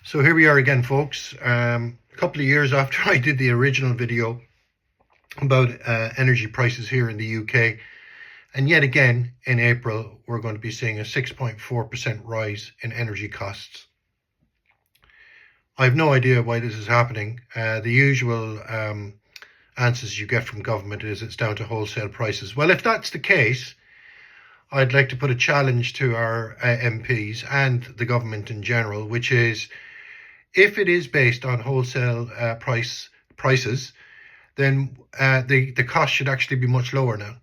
So here we are again, folks. A couple of years after I did the original video about energy prices here in the UK. And yet again, in April, we're going to be seeing a 6.4% rise in energy costs. I have no idea why this is happening. The usual answers you get from government is it's down to wholesale prices. Well, if that's the case, I'd like to put a challenge to our MPs and the government in general, which is, if it is based on wholesale prices, then the cost should actually be much lower now,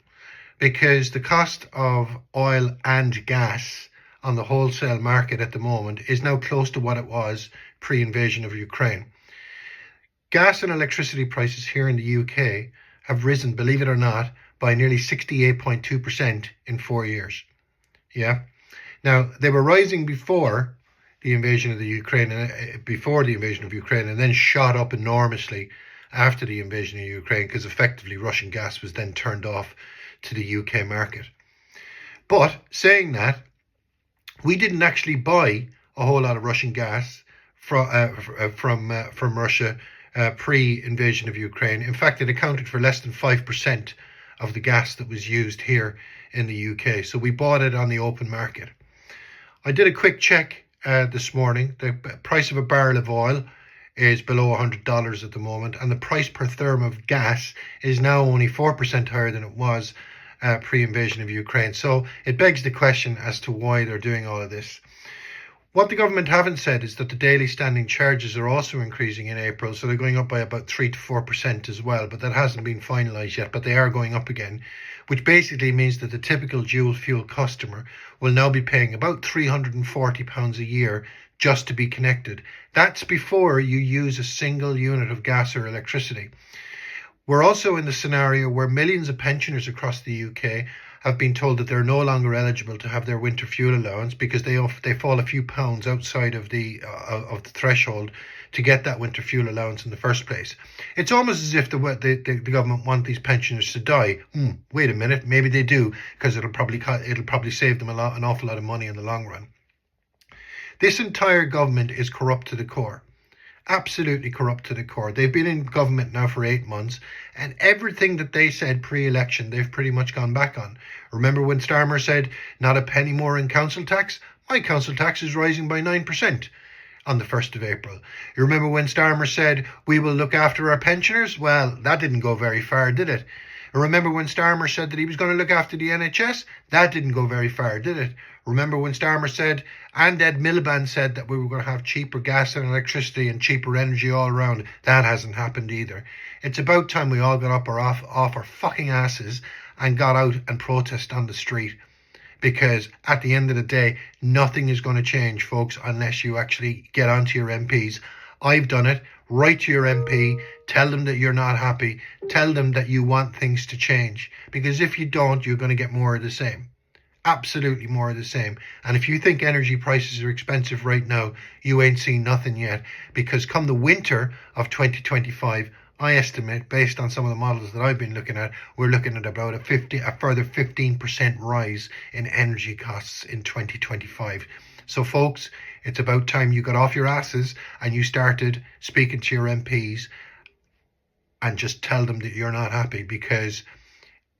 because the cost of oil and gas on the wholesale market at the moment is now close to what it was pre-invasion of Ukraine. Gas and electricity prices here in the UK have risen, believe it or not, by nearly 68.2% in 4 years. Yeah. Now, they were rising before the invasion of Ukraine, and then shot up enormously after the invasion of Ukraine, because effectively Russian gas was then turned off to the UK market. But saying that, we didn't actually buy a whole lot of Russian gas from Russia pre-invasion of Ukraine. In fact, it accounted for less than 5% of the gas that was used here in the UK. So we bought it on the open market. I did a quick check this morning. The price of a barrel of oil is below $100 at the moment, and the price per therm of gas is now only 4% higher than it was pre-invasion of Ukraine. So it begs the question as to why they're doing all of this. What the government haven't said is that the daily standing charges are also increasing in April, so they're going up by about 3 to 4% as well, but that hasn't been finalised yet, but they are going up again, which basically means that the typical dual fuel customer will now be paying about £340 a year just to be connected. That's before you use a single unit of gas or electricity. We're also in the scenario where millions of pensioners across the UK have been told that they're no longer eligible to have their winter fuel allowance because they fall a few pounds outside of the threshold to get that winter fuel allowance in the first place. It's almost as if the government want these pensioners to die. Wait a minute, maybe they do, because it'll probably save them an awful lot of money in the long run. This entire government is corrupt to the core. Absolutely corrupt to the core. They've been in government now for 8 months, and everything that they said pre-election, they've pretty much gone back on. Remember when Starmer said, not a penny more in council tax? My council tax is rising by 9% on the 1st of April. You remember when Starmer said, we will look after our pensioners? Well, that didn't go very far, did it? Remember when Starmer said that he was going to look after the NHS? That didn't go very far, did it? Remember when Starmer said, and Ed Miliband said, that we were going to have cheaper gas and electricity and cheaper energy all around? That hasn't happened either. It's about time we all got up off our fucking asses and got out and protest on the street. Because at the end of the day, nothing is going to change, folks, unless you actually get onto your MPs. I've done it. Write to your MP, tell them that you're not happy, tell them that you want things to change. Because if you don't, you're going to get more of the same. Absolutely more of the same. And if you think energy prices are expensive right now, you ain't seen nothing yet. Because come the winter of 2025, I estimate, based on some of the models that I've been looking at, we're looking at about a further 15% rise in energy costs in 2025. So folks, it's about time you got off your asses and you started speaking to your MPs and just tell them that you're not happy, because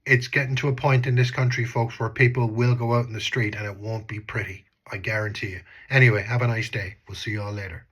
it's getting to a point in this country, folks, where people will go out in the street and it won't be pretty. I guarantee you. Anyway, have a nice day. We'll see you all later.